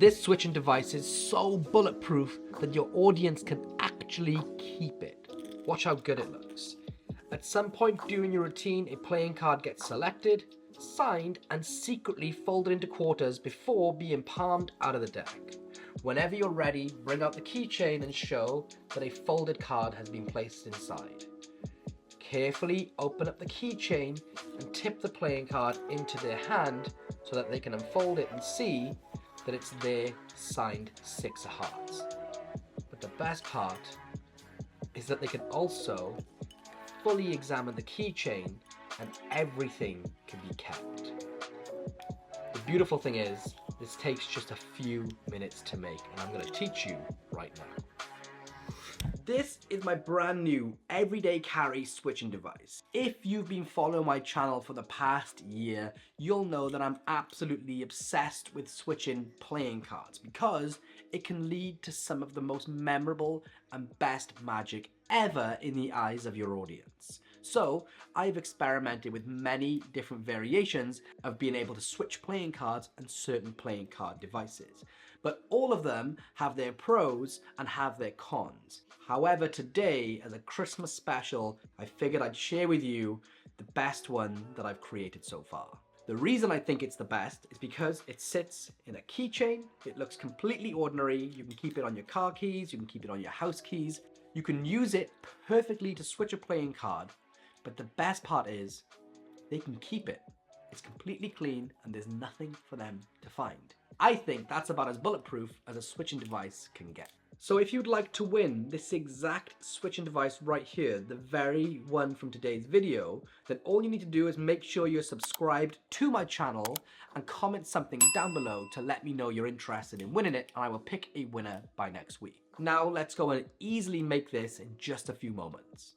This switching device is so bulletproof that your audience can actually keep it. Watch how good it looks. At some point during your routine, a playing card gets selected, signed, and secretly folded into quarters before being palmed out of the deck. Whenever you're ready, bring out the keychain and show that a folded card has been placed inside. Carefully open up the keychain and tip the playing card into their hand so that they can unfold it and see that it's their signed six of hearts. But the best part is that they can also fully examine the keychain and everything can be kept. The beautiful thing is, this takes just a few minutes to make, and I'm going to teach you right now. This is my brand new everyday carry switching device. If you've been following my channel for the past year, you'll know that I'm absolutely obsessed with switching playing cards because it can lead to some of the most memorable and best magic ever in the eyes of your audience. So I've experimented with many different variations of being able to switch playing cards and certain playing card devices. But all of them have their pros and have their cons. However, today, as a Christmas special, I figured I'd share with you the best one that I've created so far. The reason I think it's the best is because it sits in a keychain. It looks completely ordinary. You can keep it on your car keys, you can keep it on your house keys. You can use it perfectly to switch a playing card, but the best part is they can keep it. It's completely clean and there's nothing for them to find. I think that's about as bulletproof as a switching device can get. So if you'd like to win this exact switching device right here, the very one from today's video, then all you need to do is make sure you're subscribed to my channel and comment something down below to let me know you're interested in winning it, and I will pick a winner by next week. Now let's go and easily make this in just a few moments.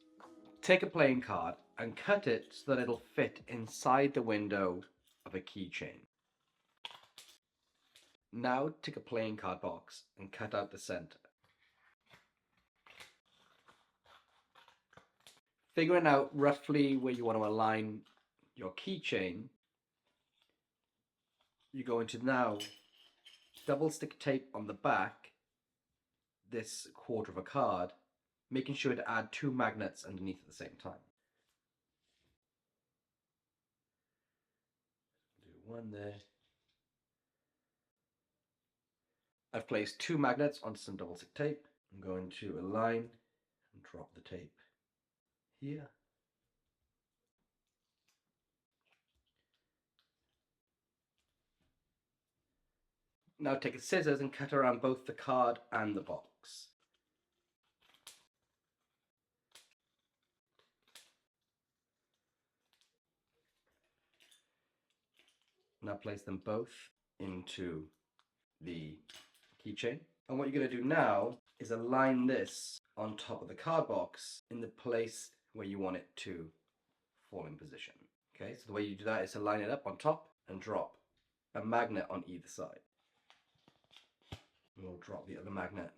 Take a playing card and cut it so that it'll fit inside the window of a keychain. Now take a playing card box and cut out the center. Figuring out roughly where you want to align your keychain, you're going to now double stick tape on the back this quarter of a card, making sure to add 2 magnets underneath at the same time. Do one there. I've placed 2 magnets onto some double stick tape. I'm going to align and drop the tape here. Now take a scissors and cut around both the card and the box. Now place them both into the keychain. And what you're going to do now is align this on top of the card box in the place where you want it to fall in position. Okay, so the way you do that is to line it up on top and drop a magnet on either side. And we'll drop the other magnet.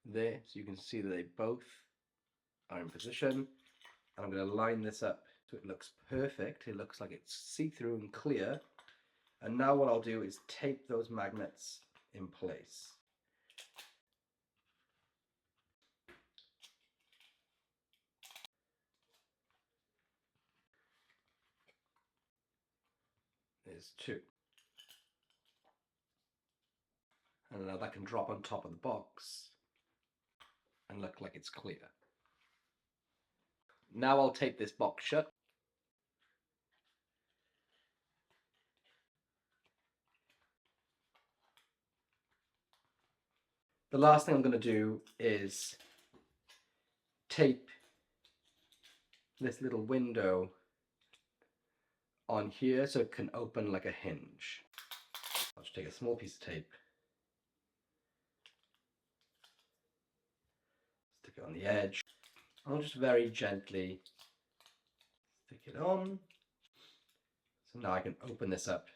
There, so you can see that they both are in position. And I'm going to line this up so it looks perfect. It looks like it's see-through and clear. And now what I'll do is tape those magnets in place. There's 2. And now that can drop on top of the box and look like it's clear. Now I'll tape this box shut. The last thing I'm going to do is tape this little window on here so it can open like a hinge. I'll just take a small piece of tape, stick it on the edge. I'll just very gently stick it on. So now I can open this up.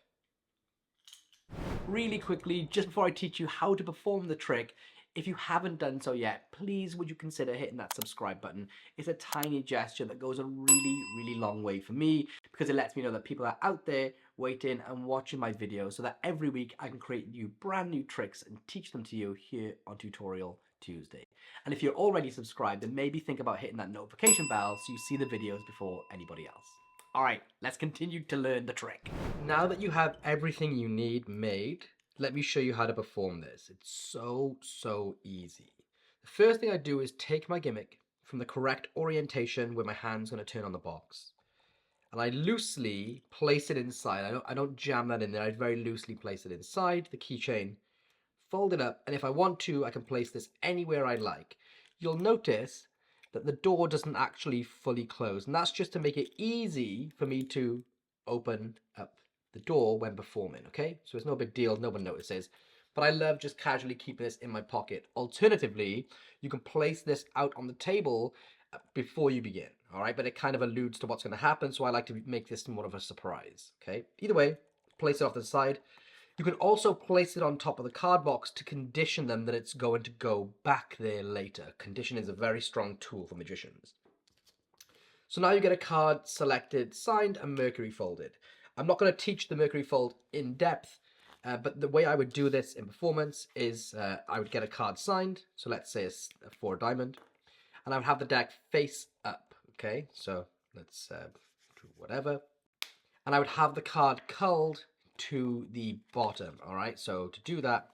Really quickly, just before I teach you how to perform the trick, If you haven't done so yet, please would you consider hitting that subscribe button. It's a tiny gesture that goes a really, really long way for me, because it lets me know that people are out there waiting and watching my videos, so that every week I can create brand new tricks and teach them to you here on Tutorial Tuesday. And if you're already subscribed, then maybe think about hitting that notification bell so you see the videos before anybody else. All right, let's continue to learn the trick. Now that you have everything you need made, let me show you how to perform this. It's so easy. The first thing I do is take my gimmick from the correct orientation where my hand's going to turn on the box, and I loosely place it inside. I don't jam that in there. I very loosely place it inside the keychain, fold it up, and if I want to, I can place this anywhere I like. You'll notice that the door doesn't actually fully close, and that's just to make it easy for me to open up the door when performing, okay? So it's no big deal, no one notices. But I love just casually keeping this in my pocket. Alternatively, you can place this out on the table before you begin, all right? But it kind of alludes to what's going to happen, so I like to make this more of a surprise, okay? Either way, place it off to the side. You can also place it on top of the card box to condition them that it's going to go back there later. Condition is a very strong tool for magicians. So now you get a card selected, signed, and mercury folded. I'm not going to teach the mercury fold in depth, but the way I would do this in performance is I would get a card signed. So let's say it's a 4 diamond, and I would have the deck face up. Okay, so let's do whatever, and I would have the card culled to the bottom. All right, so to do that,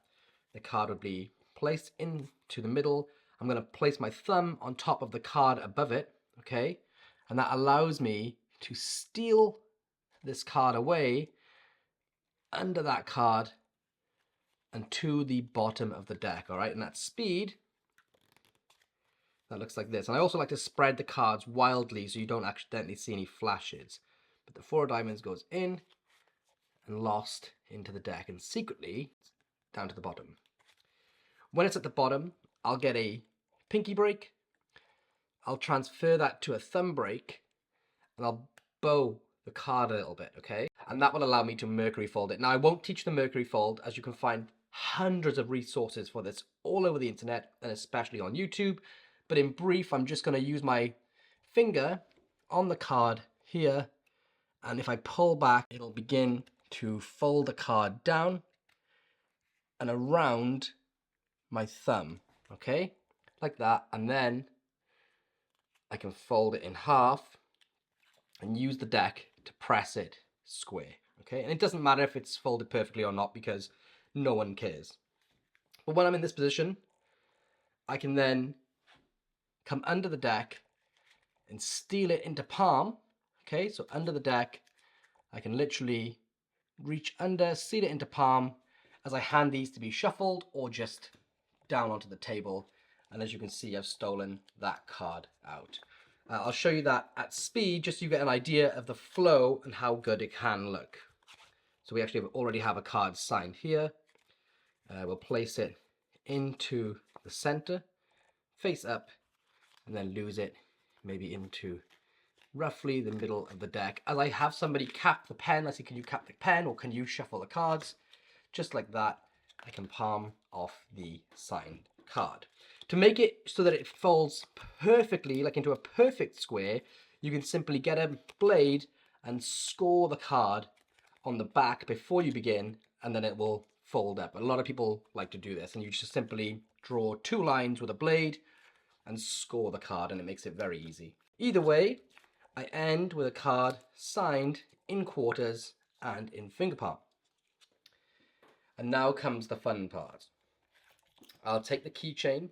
the card would be placed into the middle. I'm going to place my thumb on top of the card above it. Okay, and that allows me to steal this card away under that card and to the bottom of the deck. All right, and at speed, that looks like this. And I also like to spread the cards wildly so you don't accidentally see any flashes. But the 4 diamonds goes in and lost into the deck, and secretly down to the bottom. When it's at the bottom, I'll get a pinky break, I'll transfer that to a thumb break, and I'll bow the card a little bit, okay? And that will allow me to mercury fold it. Now, I won't teach the mercury fold, as you can find hundreds of resources for this all over the internet, and especially on YouTube. But in brief, I'm just going to use my finger on the card here, and if I pull back, it'll begin to fold the card down and around my thumb, okay? Like that, and then I can fold it in half and use the deck to press it square, okay? And it doesn't matter if it's folded perfectly or not, because no one cares. But when I'm in this position, I can then come under the deck and steal it into palm, okay? So under the deck, I can literally reach under, steal it into palm, as I hand these to be shuffled or just down onto the table. And as you can see, I've stolen that card out. I'll show you that at speed, just so you get an idea of the flow and how good it can look. So we actually already have a card signed here. We'll place it into the center, face up, and then lose it maybe into roughly the middle of the deck. As I have somebody cap the pen, I say, can you cap the pen or can you shuffle the cards? Just like that, I can palm off the signed card. To make it so that it folds perfectly, like into a perfect square, you can simply get a blade and score the card on the back before you begin, and then it will fold up. A lot of people like to do this, and you just simply draw 2 lines with a blade and score the card, and it makes it very easy. Either way, I end with a card signed in quarters and in finger palm. And now comes the fun part. I'll take the keychain,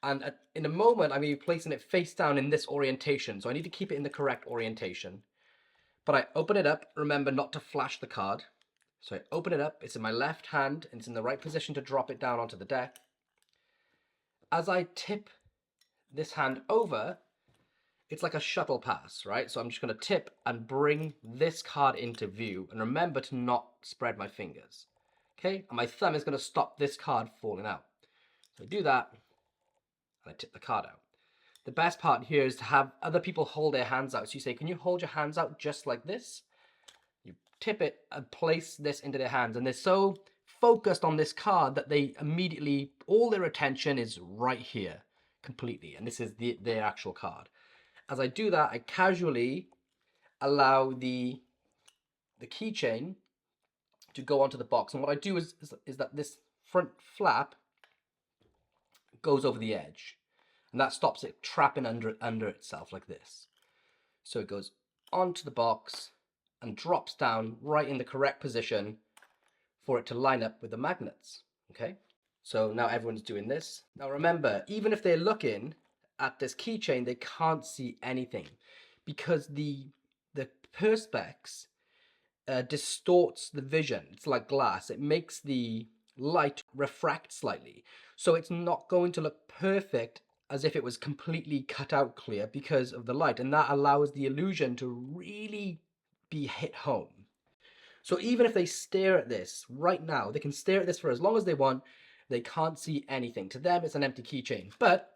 and in a moment I'm going to be placing it face down in this orientation, so I need to keep it in the correct orientation. But I open it up, remember not to flash the card. So I open it up, it's in my left hand, and it's in the right position to drop it down onto the deck. As I tip this hand over, it's like a shuttle pass, right? So I'm just going to tip and bring this card into view, and remember to not spread my fingers. Okay, and my thumb is going to stop this card falling out. So I do that, and I tip the card out. The best part here is to have other people hold their hands out. So you say, can you hold your hands out just like this? You tip it and place this into their hands, and they're so focused on this card that they immediately, all their attention is right here completely. And this is their actual card. As I do that, I casually allow the keychain to go onto the box. And what I do is that this front flap goes over the edge. And that stops it trapping under itself like this. So it goes onto the box and drops down right in the correct position for it to line up with the magnets, okay? So now everyone's doing this. Now remember, even if they're looking at this keychain, they can't see anything because the perspex distorts the vision. It's like glass. It makes the light refract slightly. So it's not going to look perfect as if it was completely cut out clear because of the light. And that allows the illusion to really be hit home. So even if they stare at this right now, they can stare at this for as long as they want. They can't see anything. To them, it's an empty keychain. But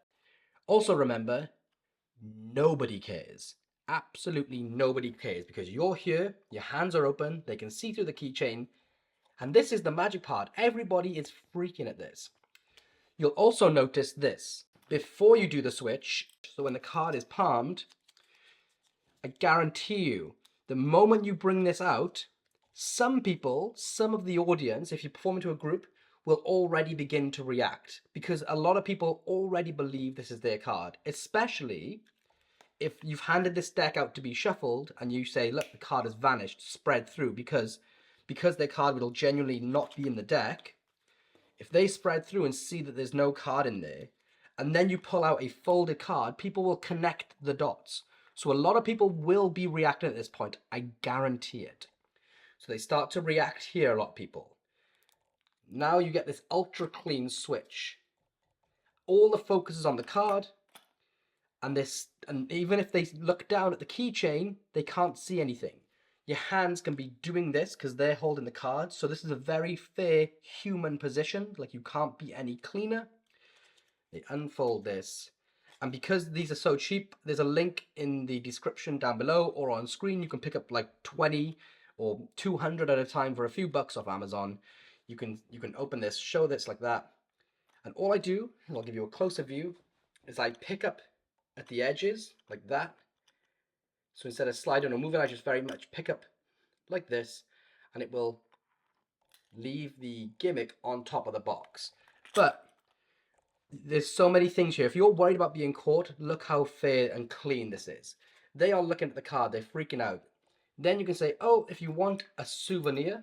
also remember, nobody cares. Absolutely nobody cares because you're here, your hands are open, they can see through the keychain. And this is the magic part. Everybody is freaking at this. You'll also notice this. Before you do the switch, so when the card is palmed, I guarantee you, the moment you bring this out, some people, some of the audience, if you perform into a group, will already begin to react because a lot of people already believe this is their card, especially if you've handed this deck out to be shuffled and you say, look, the card has vanished, spread through, because their card will genuinely not be in the deck. If they spread through and see that there's no card in there, and then you pull out a folded card, people will connect the dots. So a lot of people will be reacting at this point, I guarantee it. So they start to react here, a lot of people. Now you get this ultra clean switch. All the focus is on the card, and even if they look down at the keychain, they can't see anything. Your hands can be doing this because they're holding the card. So this is a very fair human position, like you can't be any cleaner. They unfold this. And because these are so cheap, there's a link in the description down below or on screen. You can pick up like 20 or 200 at a time for a few bucks off Amazon. You can open this, show this like that. And all I do, and I'll give you a closer view, is I pick up at the edges like that. So instead of sliding or moving, I just very much pick up like this, and it will leave the gimmick on top of the box. But there's so many things here. If you're worried about being caught, look how fair and clean this is. They are looking at the card, they're freaking out. Then you can say, oh, if you want a souvenir,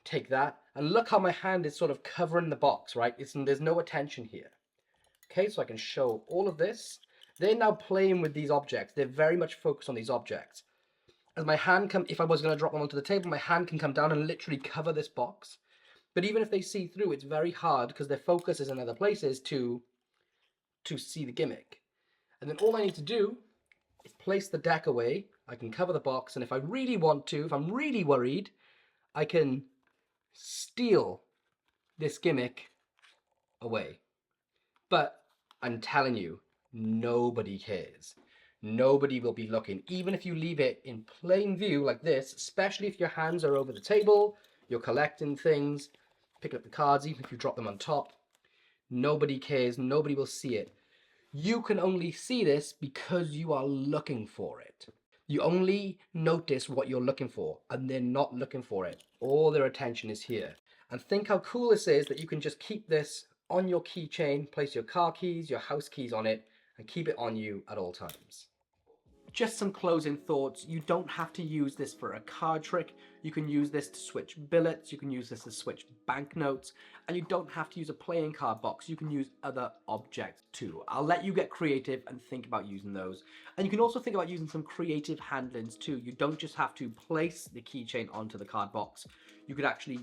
take that. And look how my hand is sort of covering the box, right? There's no attention here. Okay, so I can show all of this. They're now playing with these objects. They're very much focused on these objects. As my hand if I was going to drop them onto the table, my hand can come down and literally cover this box. But even if they see through, it's very hard because their focus is in other places to see the gimmick. And then all I need to do is place the deck away. I can cover the box, and if I really want to, if I'm really worried, I can steal this gimmick away. But I'm telling you, nobody cares. Nobody will be looking. Even if you leave it in plain view like this, especially if your hands are over the table, you're collecting things, pick up the cards, even if you drop them on top, nobody cares, nobody will see it. You can only see this because you are looking for it. You only notice what you're looking for, and they're not looking for it. All their attention is here. And think how cool this is that you can just keep this on your keychain, place your car keys, your house keys on it, and keep it on you at all times. Just some closing thoughts. You don't have to use this for a card trick. You can use this to switch billets. You can use this to switch banknotes. And you don't have to use a playing card box. You can use other objects too. I'll let you get creative and think about using those. And you can also think about using some creative handlings too. You don't just have to place the keychain onto the card box. You could actually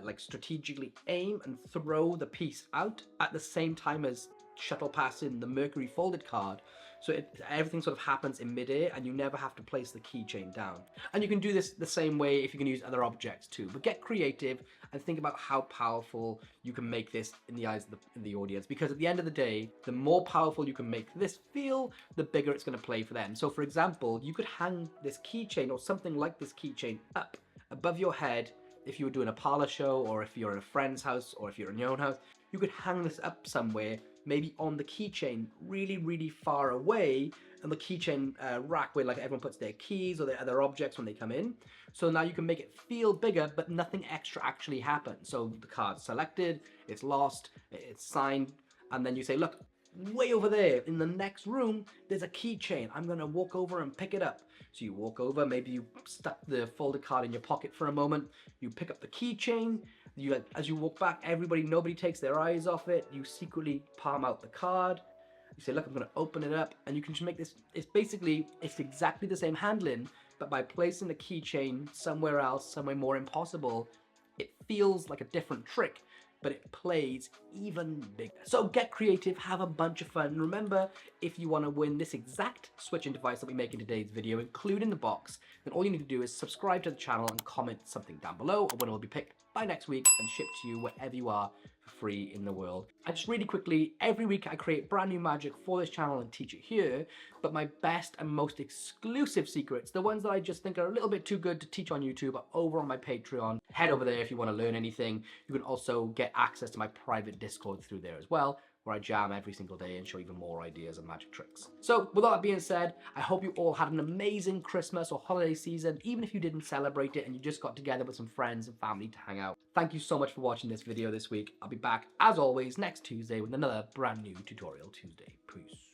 like strategically aim and throw the piece out at the same time as shuttle passing the Mercury folded card. So everything sort of happens in midair and you never have to place the keychain down. And you can do this the same way if you can use other objects too. But get creative and think about how powerful you can make this in the eyes of the audience. Because at the end of the day, the more powerful you can make this feel, the bigger it's going to play for them. So for example, you could hang this keychain or something like this keychain up above your head if you were doing a parlor show, or if you're in a friend's house, or if you're in your own house, you could hang this up somewhere, maybe on the keychain, really, really far away, and the keychain rack where like everyone puts their keys or their other objects when they come in. So now you can make it feel bigger, but nothing extra actually happens. So the card's selected, it's lost, it's signed, and then you say, look, way over there in the next room, there's a keychain. I'm gonna walk over and pick it up. So you walk over, maybe you stuck the folded card in your pocket for a moment, you pick up the keychain, as you walk back, nobody takes their eyes off it, you secretly palm out the card, you say, look, I'm gonna open it up, and you can just make this, it's exactly the same handling, but by placing the keychain somewhere else, somewhere more impossible, it feels like a different trick, but it plays even bigger. So get creative, have a bunch of fun. Remember, if you want to win this exact switching device that we make in today's video, including the box, then all you need to do is subscribe to the channel and comment something down below, or when it will be picked by next week and shipped to you wherever you are for free in the world. And just really quickly, every week I create brand new magic for this channel and teach it here, but my best and most exclusive secrets, the ones that I just think are a little bit too good to teach on YouTube, are over on my Patreon. Head over there if you want to learn anything. You can also get access to my private Discord through there as well, where I jam every single day and show even more ideas and magic tricks. So with all that being said, I hope you all had an amazing Christmas or holiday season, even if you didn't celebrate it and you just got together with some friends and family to hang out. Thank you so much for watching this video this week. I'll be back, as always, next Tuesday with another brand new Tutorial Tuesday. Peace.